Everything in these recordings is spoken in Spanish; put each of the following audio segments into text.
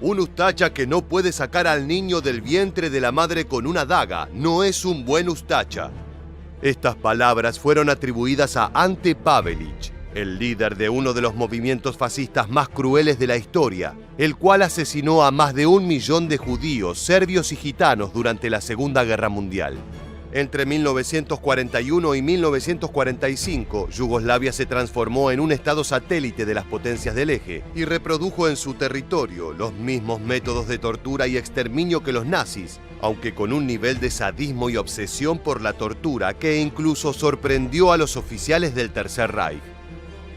Un Ustacha que no puede sacar al niño del vientre de la madre con una daga no es un buen Ustacha. Estas palabras fueron atribuidas a Ante Pavelić, el líder de uno de los movimientos fascistas más crueles de la historia, el cual asesinó a más de 1 millón de judíos, serbios y gitanos durante la Segunda Guerra Mundial. Entre 1941 y 1945, Yugoslavia se transformó en un estado satélite de las potencias del eje y reprodujo en su territorio los mismos métodos de tortura y exterminio que los nazis, aunque con un nivel de sadismo y obsesión por la tortura que incluso sorprendió a los oficiales del Tercer Reich.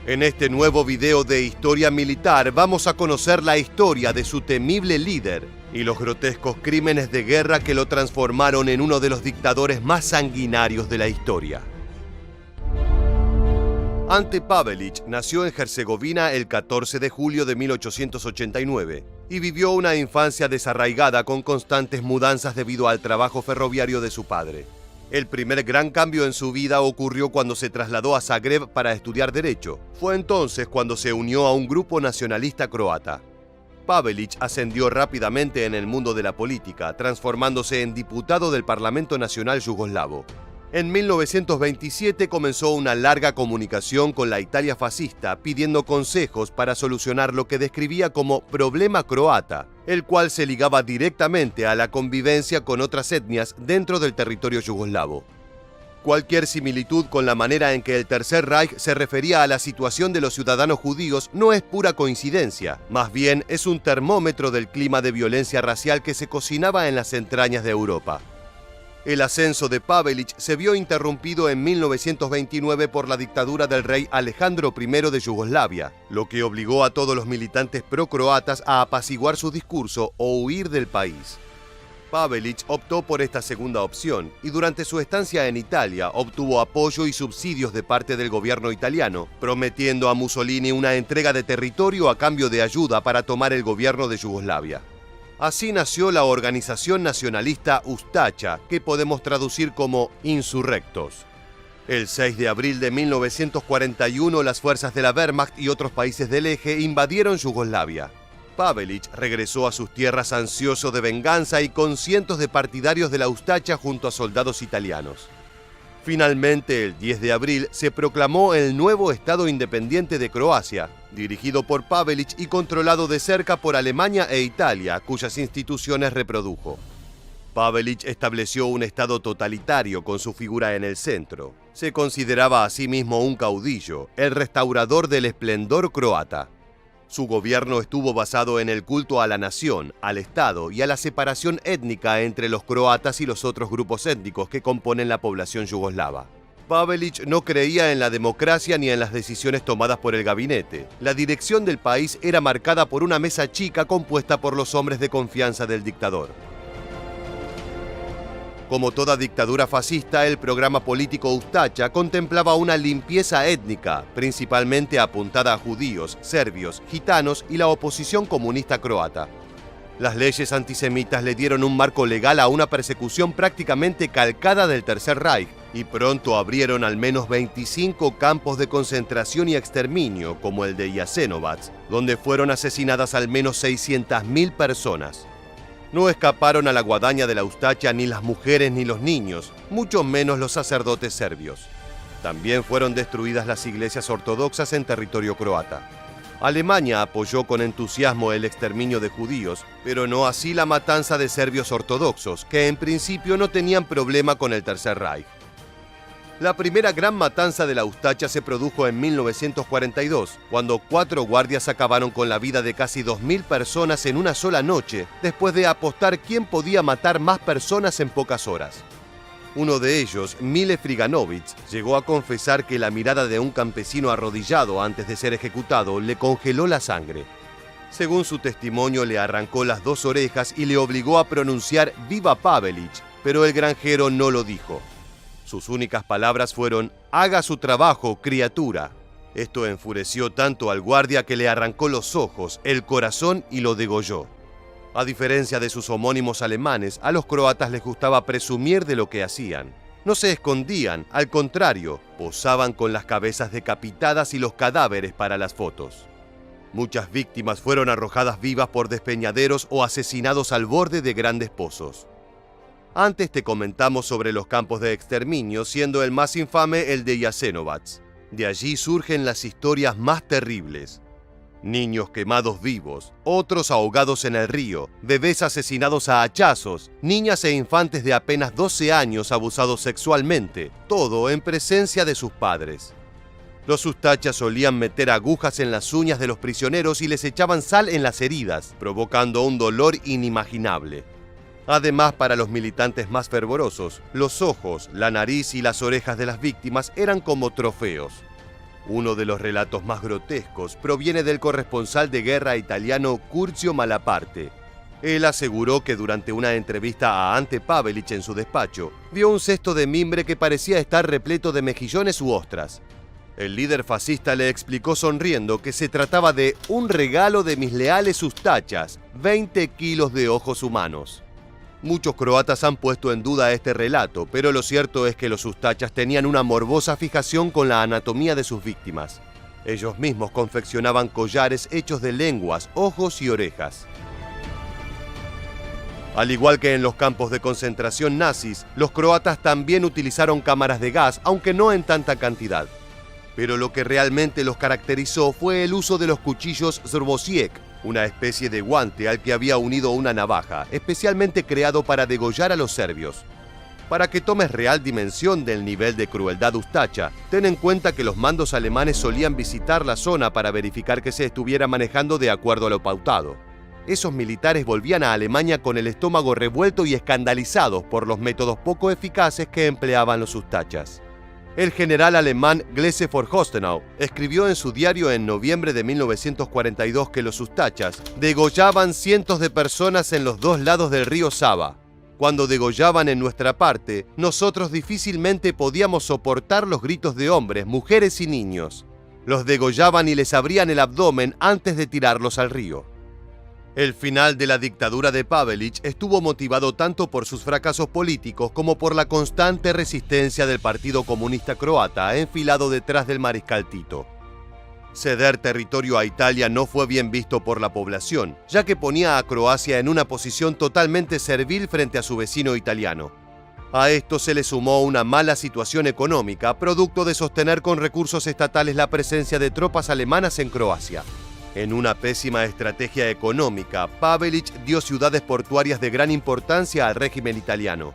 En este nuevo video de Historia Militar vamos a conocer la historia de su temible líder y los grotescos crímenes de guerra que lo transformaron en uno de los dictadores más sanguinarios de la historia. Ante Pavelić nació en Herzegovina el 14 de julio de 1889 y vivió una infancia desarraigada con constantes mudanzas debido al trabajo ferroviario de su padre. El primer gran cambio en su vida ocurrió cuando se trasladó a Zagreb para estudiar Derecho. Fue entonces cuando se unió a un grupo nacionalista croata. Pavelić ascendió rápidamente en el mundo de la política, transformándose en diputado del Parlamento Nacional Yugoslavo. En 1927 comenzó una larga comunicación con la Italia fascista pidiendo consejos para solucionar lo que describía como problema croata, el cual se ligaba directamente a la convivencia con otras etnias dentro del territorio yugoslavo. Cualquier similitud con la manera en que el Tercer Reich se refería a la situación de los ciudadanos judíos no es pura coincidencia, más bien es un termómetro del clima de violencia racial que se cocinaba en las entrañas de Europa. El ascenso de Pavelić se vio interrumpido en 1929 por la dictadura del rey Alejandro I de Yugoslavia, lo que obligó a todos los militantes pro-croatas a apaciguar su discurso o huir del país. Pavelić optó por esta segunda opción y durante su estancia en Italia obtuvo apoyo y subsidios de parte del gobierno italiano, prometiendo a Mussolini una entrega de territorio a cambio de ayuda para tomar el gobierno de Yugoslavia. Así nació la organización nacionalista Ustacha, que podemos traducir como insurrectos. El 6 de abril de 1941, las fuerzas de la Wehrmacht y otros países del eje invadieron Yugoslavia. Pavelić regresó a sus tierras ansioso de venganza y con cientos de partidarios de la Ustacha junto a soldados italianos. Finalmente, el 10 de abril, se proclamó el nuevo Estado independiente de Croacia, dirigido por Pavelić y controlado de cerca por Alemania e Italia, cuyas instituciones reprodujo. Pavelić estableció un Estado totalitario con su figura en el centro. Se consideraba a sí mismo un caudillo, el restaurador del esplendor croata. Su gobierno estuvo basado en el culto a la nación, al Estado y a la separación étnica entre los croatas y los otros grupos étnicos que componen la población yugoslava. Pavelić no creía en la democracia ni en las decisiones tomadas por el gabinete. La dirección del país era marcada por una mesa chica compuesta por los hombres de confianza del dictador. Como toda dictadura fascista, el programa político Ustacha contemplaba una limpieza étnica, principalmente apuntada a judíos, serbios, gitanos y la oposición comunista croata. Las leyes antisemitas le dieron un marco legal a una persecución prácticamente calcada del Tercer Reich y pronto abrieron al menos 25 campos de concentración y exterminio, como el de Jasenovac, donde fueron asesinadas al menos 600.000 personas. No escaparon a la guadaña de la Ustacha ni las mujeres ni los niños, mucho menos los sacerdotes serbios. También fueron destruidas las iglesias ortodoxas en territorio croata. Alemania apoyó con entusiasmo el exterminio de judíos, pero no así la matanza de serbios ortodoxos, que en principio no tenían problema con el Tercer Reich. La primera gran matanza de la Ustacha se produjo en 1942, cuando 4 guardias acabaron con la vida de casi 2.000 personas en una sola noche, después de apostar quién podía matar más personas en pocas horas. Uno de ellos, Mile Friganovic, llegó a confesar que la mirada de un campesino arrodillado antes de ser ejecutado le congeló la sangre. Según su testimonio, le arrancó las 2 orejas y le obligó a pronunciar «Viva Pavelić», pero el granjero no lo dijo. Sus únicas palabras fueron «Haga su trabajo, criatura». Esto enfureció tanto al guardia que le arrancó los ojos, el corazón y lo degolló. A diferencia de sus homónimos alemanes, a los croatas les gustaba presumir de lo que hacían. No se escondían, al contrario, posaban con las cabezas decapitadas y los cadáveres para las fotos. Muchas víctimas fueron arrojadas vivas por despeñaderos o asesinados al borde de grandes pozos. Antes te comentamos sobre los campos de exterminio, siendo el más infame el de Jasenovac. De allí surgen las historias más terribles. Niños quemados vivos, otros ahogados en el río, bebés asesinados a hachazos, niñas e infantes de apenas 12 años abusados sexualmente, todo en presencia de sus padres. Los ustachas solían meter agujas en las uñas de los prisioneros y les echaban sal en las heridas, provocando un dolor inimaginable. Además, para los militantes más fervorosos, los ojos, la nariz y las orejas de las víctimas eran como trofeos. Uno de los relatos más grotescos proviene del corresponsal de guerra italiano Curzio Malaparte. Él aseguró que durante una entrevista a Ante Pavelić en su despacho, vio un cesto de mimbre que parecía estar repleto de mejillones u ostras. El líder fascista le explicó sonriendo que se trataba de un regalo de mis leales ustachas, 20 kilos de ojos humanos. Muchos croatas han puesto en duda este relato, pero lo cierto es que los ustachas tenían una morbosa fijación con la anatomía de sus víctimas. Ellos mismos confeccionaban collares hechos de lenguas, ojos y orejas. Al igual que en los campos de concentración nazis, los croatas también utilizaron cámaras de gas, aunque no en tanta cantidad. Pero lo que realmente los caracterizó fue el uso de los cuchillos Zrbosiek, una especie de guante al que había unido una navaja, especialmente creado para degollar a los serbios. Para que tomes real dimensión del nivel de crueldad ustacha, ten en cuenta que los mandos alemanes solían visitar la zona para verificar que se estuviera manejando de acuerdo a lo pautado. Esos militares volvían a Alemania con el estómago revuelto y escandalizados por los métodos poco eficaces que empleaban los ustachas. El general alemán Glese von Hostenau escribió en su diario en noviembre de 1942 que los ustachas degollaban cientos de personas en los dos lados del río Sava. Cuando degollaban en nuestra parte, nosotros difícilmente podíamos soportar los gritos de hombres, mujeres y niños. Los degollaban y les abrían el abdomen antes de tirarlos al río. El final de la dictadura de Pavelić estuvo motivado tanto por sus fracasos políticos como por la constante resistencia del Partido Comunista Croata enfilado detrás del mariscal Tito. Ceder territorio a Italia no fue bien visto por la población, ya que ponía a Croacia en una posición totalmente servil frente a su vecino italiano. A esto se le sumó una mala situación económica, producto de sostener con recursos estatales la presencia de tropas alemanas en Croacia. En una pésima estrategia económica, Pavelić dio ciudades portuarias de gran importancia al régimen italiano.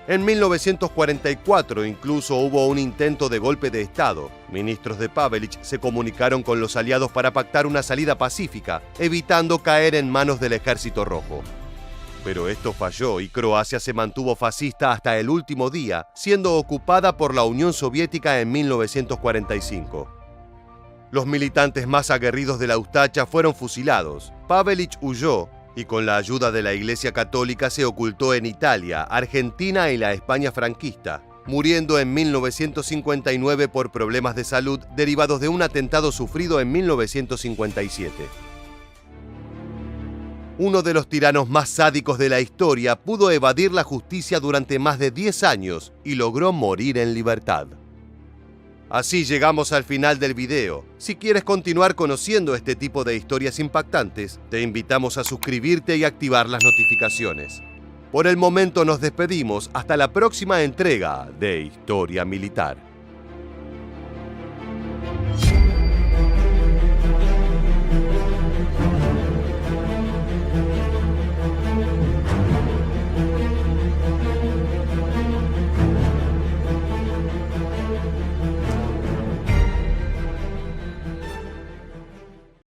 En 1944 incluso hubo un intento de golpe de Estado. Ministros de Pavelić se comunicaron con los aliados para pactar una salida pacífica, evitando caer en manos del Ejército Rojo. Pero esto falló y Croacia se mantuvo fascista hasta el último día, siendo ocupada por la Unión Soviética en 1945. Los militantes más aguerridos de la Ustacha fueron fusilados. Pavelić huyó y con la ayuda de la Iglesia Católica se ocultó en Italia, Argentina y la España franquista, muriendo en 1959 por problemas de salud derivados de un atentado sufrido en 1957. Uno de los tiranos más sádicos de la historia pudo evadir la justicia durante más de 10 años y logró morir en libertad. Así llegamos al final del video. Si quieres continuar conociendo este tipo de historias impactantes, te invitamos a suscribirte y activar las notificaciones. Por el momento nos despedimos hasta la próxima entrega de Historia Militar.